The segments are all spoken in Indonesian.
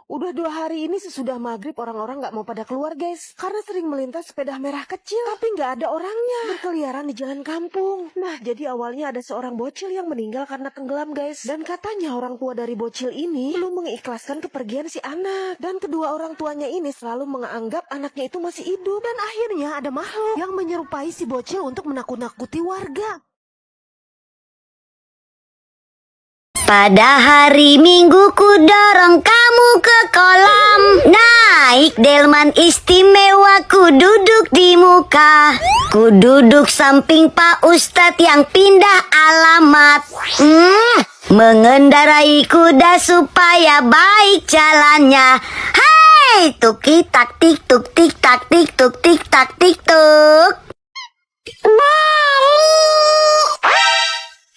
Udah 2 hari ini sesudah maghrib orang-orang nggak mau pada keluar guys. Karena sering melintas sepeda merah kecil tapi nggak ada orangnya. Berkeliaran di jalan kampung. Nah jadi awalnya ada seorang bocil yang meninggal karena tenggelam guys. Dan katanya orang tua dari bocil ini belum mengikhlaskan kepergian si anak. Dan kedua orang tuanya ini selalu menganggap anaknya itu masih hidup. Dan akhirnya ada makhluk yang menyerupai si bocil untuk menakut-nakuti warga. Pada hari Minggu ku dorong kamu ke kolam. Naik delman istimewa, ku duduk di muka. Ku duduk samping Pak Ustadz yang pindah alamat. Mengendarai kuda supaya baik jalannya. Hai, tuk tak tik tuk tik tak tik tuk tik tak tik tuk.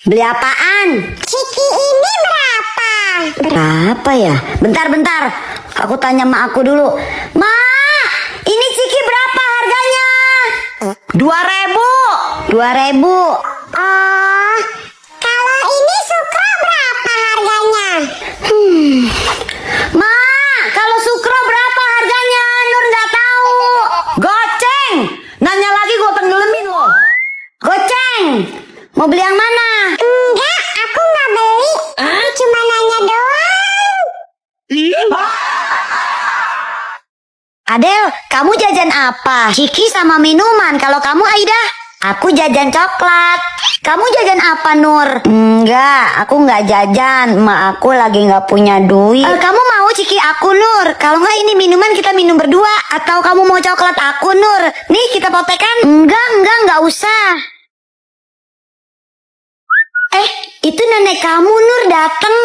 Beli apaan? Ciki ini berapa? Berapa ya? Bentar. Aku tanya mak aku dulu. Ma, ini ciki berapa harganya? 2.000. 2.000. Oh, kalau ini sukro berapa harganya? Ma, kalau sukro berapa harganya? Nur nggak tahu. Goceng. Nanya lagi gue tenggelamin lo. Goceng. Mau beli yang mana? Enggak, aku nggak beli. Aku cuma nanya doang. Adel, kamu jajan apa? Ciki sama minuman. Kalau kamu Aida? Aku jajan coklat. Kamu jajan apa Nur? Enggak, aku nggak jajan. Mak aku lagi nggak punya duit. Kamu mau ciki aku Nur? Kalau nggak ini minuman kita minum berdua. Atau kamu mau coklat aku Nur? Nih kita potekan. Enggak usah. Itu nenek kamu Nur datang.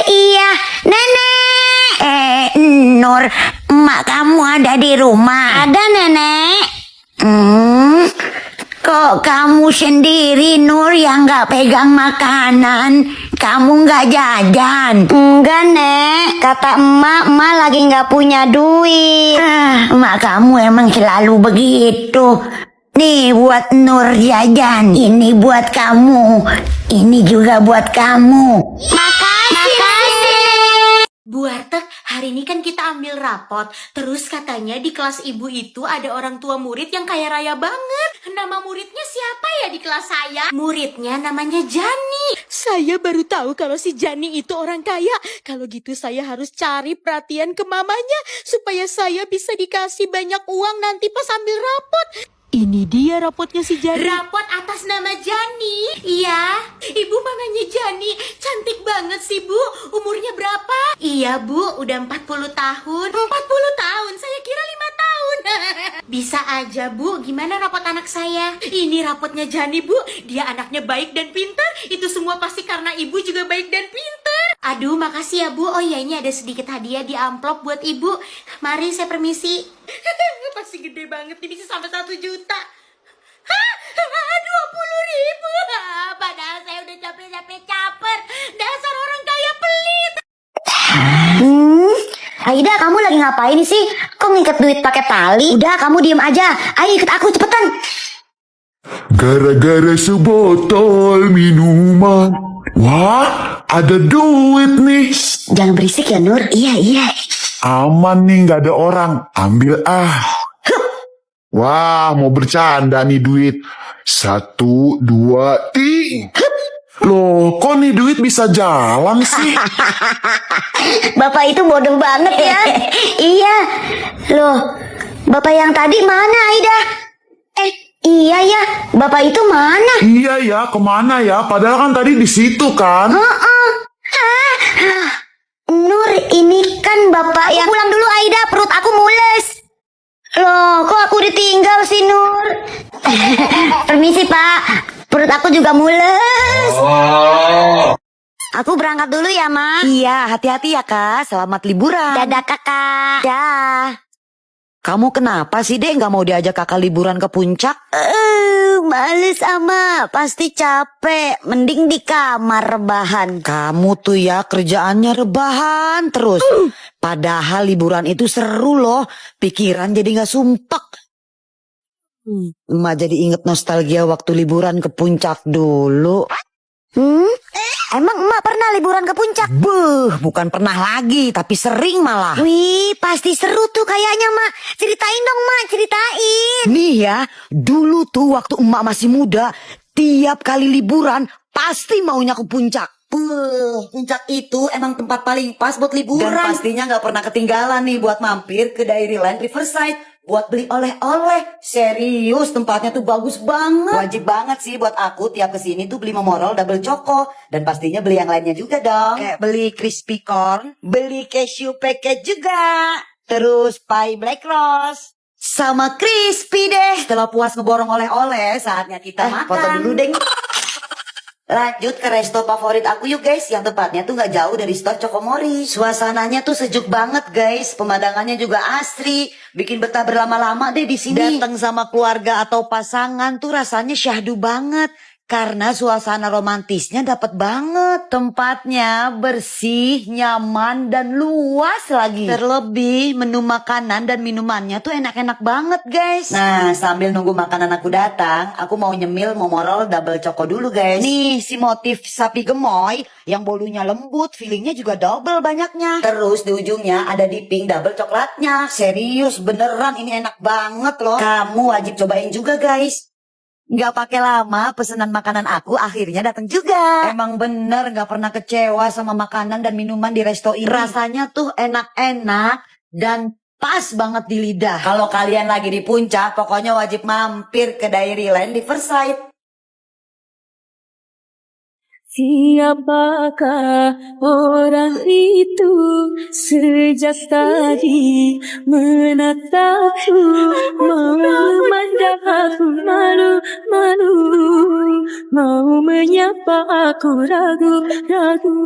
Iya, nenek. Nur, emak kamu ada di rumah? Ada nenek. Kok kamu sendiri Nur yang nggak pegang makanan? Kamu nggak jajan? Enggak nek, kata emak lagi nggak punya duit. Emak kamu emang selalu begitu. Nih buat Nur jajan, ini buat kamu, ini juga buat kamu. Makasih. Bu Artek, hari ini kan kita ambil rapot. Terus katanya di kelas ibu itu ada orang tua murid yang kaya raya banget. Nama muridnya siapa ya di kelas saya? Muridnya namanya Jani. Saya baru tahu kalau si Jani itu orang kaya. Kalau gitu saya harus cari perhatian ke mamanya supaya saya bisa dikasih banyak uang nanti pas ambil rapot. Ini dia rapotnya si Jani. Rapot atas nama Jani. Iya, ibu manggilnya Jani. Cantik banget sih bu. Umurnya berapa? Iya bu, udah 40 tahun. 40 tahun? Saya kira 5 tahun. Bisa aja bu, gimana rapot anak saya? Ini rapotnya Jani bu. Dia anaknya baik dan pintar. Itu semua pasti karena ibu juga baik dan pintar. Aduh, makasih ya bu. Oh iya, ini ada sedikit hadiah di amplop buat ibu. Mari saya permisi. Pasti gede banget nih, bisa sampai 1 juta. Hah? 20.000. Padahal saya udah capek-capek caper. Dasar orang kaya pelit. Aida, kamu lagi ngapain sih? Kok ngikat duit pakai tali? Udah, kamu diem aja. Ayo ikut aku cepetan. Gara-gara sebotol minuman. Wah, ada duit nih. Jangan berisik ya Nur. Iya. Aman nih, nggak ada orang. Ambil ah. Wah, mau bercanda nih duit. 1, 2, 3. Loh, kok nih duit bisa jalan sih? Bapak itu bodoh banget ya. Iya. Loh, bapak yang tadi mana Aida? Iya ya, bapak itu mana? Iya ya, kemana ya? Padahal kan tadi di situ kan? Nur, ini kan bapak yang... Pulang dulu Aida, perut aku mules. Loh, kok aku ditinggal sih Nur? Permisi Pak, perut aku juga mules. Aku berangkat dulu ya Ma. Iya, hati-hati ya Kak. Selamat liburan. Dadah kakak. Dah. Kamu kenapa sih Dek nggak mau diajak kakak liburan ke puncak? Males ama, pasti capek. Mending di kamar rebahan. Kamu tuh ya kerjaannya rebahan terus. Padahal liburan itu seru loh. Pikiran jadi nggak sumpek. Emak jadi inget nostalgia waktu liburan ke puncak dulu. Emang emak pernah liburan ke puncak? Beuh, bukan pernah lagi, tapi sering malah. Wih, pasti seru tuh kayaknya, Mak. Ceritain dong, Mak, ceritain. Nih ya, dulu tuh waktu emak masih muda, tiap kali liburan pasti maunya ke puncak. Puncak itu emang tempat paling pas buat liburan. Dan pastinya nggak pernah ketinggalan nih buat mampir ke Dairyland Riverside buat beli oleh-oleh. Serius, tempatnya tuh bagus banget. Wajib banget sih buat aku tiap kesini tuh beli Momorol double choco. Dan pastinya beli yang lainnya juga dong. Kayak beli crispy corn, beli cashew packet juga. Terus pie black rose. Sama crispy deh. Setelah puas ngeborong oleh-oleh, saatnya kita makan. Foto dulu deh. Lanjut ke resto favorit aku yuk guys, yang tempatnya tuh nggak jauh dari store Cokomori. Suasananya tuh sejuk banget guys, pemandangannya juga asri, bikin betah berlama-lama deh di sini. Datang sama keluarga atau pasangan tuh rasanya syahdu banget. Karena suasana romantisnya dapat banget. Tempatnya bersih, nyaman, dan luas lagi. Terlebih menu makanan dan minumannya tuh enak-enak banget guys. Nah, sambil nunggu makanan aku datang, aku mau nyemil Momorol double choco dulu guys. Nih, si motif sapi gemoy yang bolunya lembut, fillingnya juga double banyaknya. Terus di ujungnya ada dipping double coklatnya. Serius, beneran ini enak banget loh. Kamu wajib cobain juga guys. Nggak pakai lama, pesanan makanan aku akhirnya datang juga. Emang bener nggak pernah kecewa sama makanan dan minuman di resto ini. Rasanya tuh enak-enak dan pas banget di lidah. Kalau kalian lagi di puncak, pokoknya wajib mampir ke Dairyland Riverside. Siapakah orang itu sejak tadi menatapku, memandang aku malu-malu, mau menyapa aku ragu-ragu,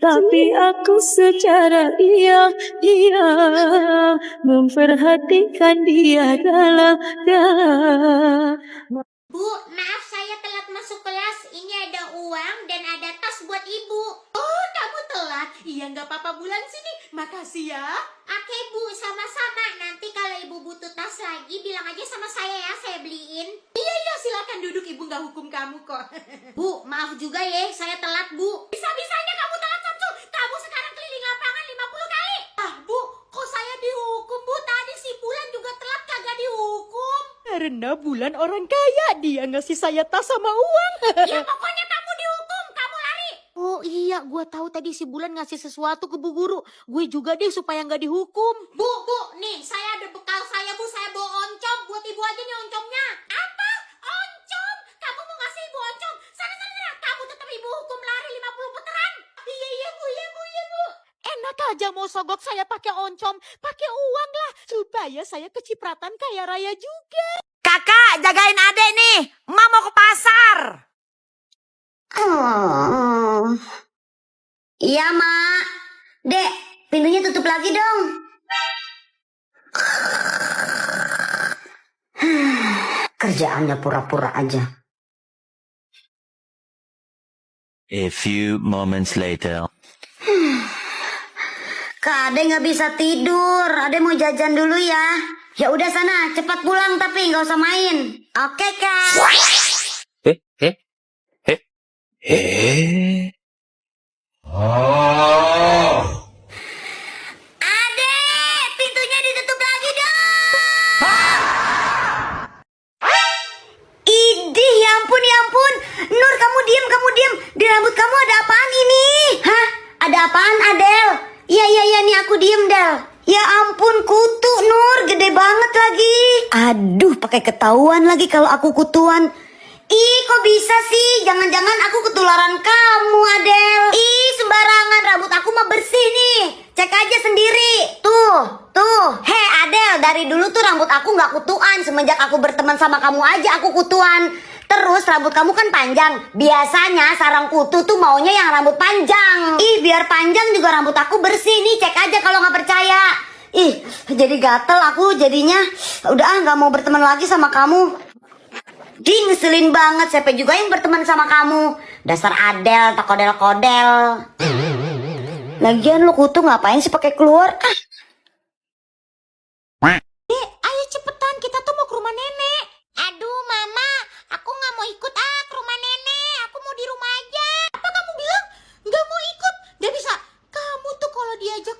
tapi aku secara diam-diam memperhatikan dia dalam-dalam. Bu, maaf saya telat masuk kelas. Ini ada uang dan ada tas buat ibu. Oh, kamu telat? Iya, nggak apa-apa bulan sini. Makasih ya. Oke, Bu, sama-sama. Nanti kalau ibu butuh tas lagi, bilang aja sama saya ya, saya beliin. Iya, silakan duduk. Ibu nggak hukum kamu kok. Bu, maaf juga ya, saya telat, Bu. Bisa-bisanya kamu telat, Samsul. Kamu sekarang keliling lapangan 50 kali. Ah, Bu, kok saya dihukum, Bu? Tadi si Bulan juga telat kagak dihukum. Karena Bulan orang kaya, dia ngasih saya tas sama uang. Ya pokoknya kamu dihukum, kamu lari. Oh iya, gue tahu tadi si Bulan ngasih sesuatu ke Bu Guru. Gue juga deh supaya nggak dihukum. Bu, nih saya ada bekal saya Bu, saya bawa oncom. Buat ibu aja nih oncomnya. Apa? Oncom? Kamu mau ngasih ibu oncom? Sana, kamu tetap ibu hukum lari 50 putaran. Iya Bu. Enak aja mau sogok saya pakai oncom, pakai uang lah, supaya saya kecipratan kaya raya juga. Kakak, jagain adek nih. Emak mau ke pasar. Iya, Mak. Dek, pintunya tutup lagi dong. Kerjaannya pura-pura aja. A few moments later. Kak Ade nggak bisa tidur. Ade mau jajan dulu ya. Ya udah sana, cepat pulang tapi nggak usah main. Oke, Kak. Ade, pintunya ditutup lagi dong. Idih, ya ampun. Nur, kamu diem. Di rambut kamu ada apaan ini? Hah? Ada apaan, Adel? Iya, nih aku diem, Del. Ya ampun, kutu, Nur. Gede banget lagi. Aduh, pakai ketahuan lagi kalau aku kutuan. Ih, kok bisa sih? Jangan-jangan aku ketularan kamu, Adel. Ih, sembarangan. Rambut aku mah bersih nih. Cek aja sendiri. Tuh. Hei, Adel, dari dulu tuh rambut aku nggak kutuan. Semenjak aku berteman sama kamu aja aku kutuan. Terus rambut kamu kan panjang. Biasanya sarang kutu tuh maunya yang rambut panjang. Ih, biar panjang juga rambut aku bersih nih. Cek aja kalau nggak percaya. Ih, jadi gatel aku jadinya. Udah nggak mau berteman lagi sama kamu. Ih, ngeselin banget. Siapa juga yang berteman sama kamu? Dasar Adel, tak kodel-kodel. Lagian lu kutu ngapain sih pakai keluar? Dek, ayo cepetan, kita tuh mau ke rumah nenek. Aduh, Mama, aku nggak mau ikut ke rumah nenek. Aku mau di rumah aja. Apa kamu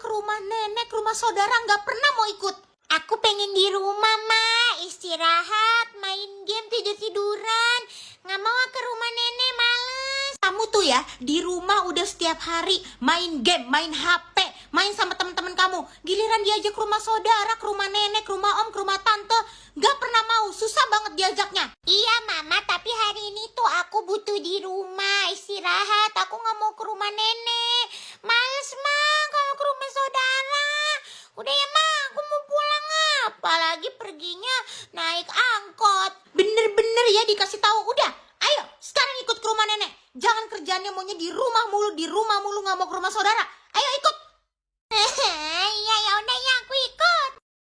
ke rumah nenek, ke rumah saudara, nggak pernah mau ikut. Aku pengen di rumah, Ma. Istirahat, main game, tidur-tiduran. Nggak mau ke rumah nenek, males. Kamu tuh ya, di rumah udah setiap hari main game, main HP, main sama teman-teman kamu. Giliran diajak ke rumah saudara, ke rumah nenek, ke rumah om, ke rumah tante, nggak pernah mau. Susah banget diajaknya. Iya, Mama, tapi hari ini tuh aku butuh di rumah, istirahat. Aku nggak mau ke rumah nenek. Males, Ma, kalau ke rumah saudara. Udah ya, Ma, aku mau pulang. Apalagi perginya naik angkot. Bener-bener ya dikasih tahu. Udah, ayo sekarang ikut ke rumah nenek. Jangan kerjaannya maunya di rumah mulu nggak mau ke rumah saudara.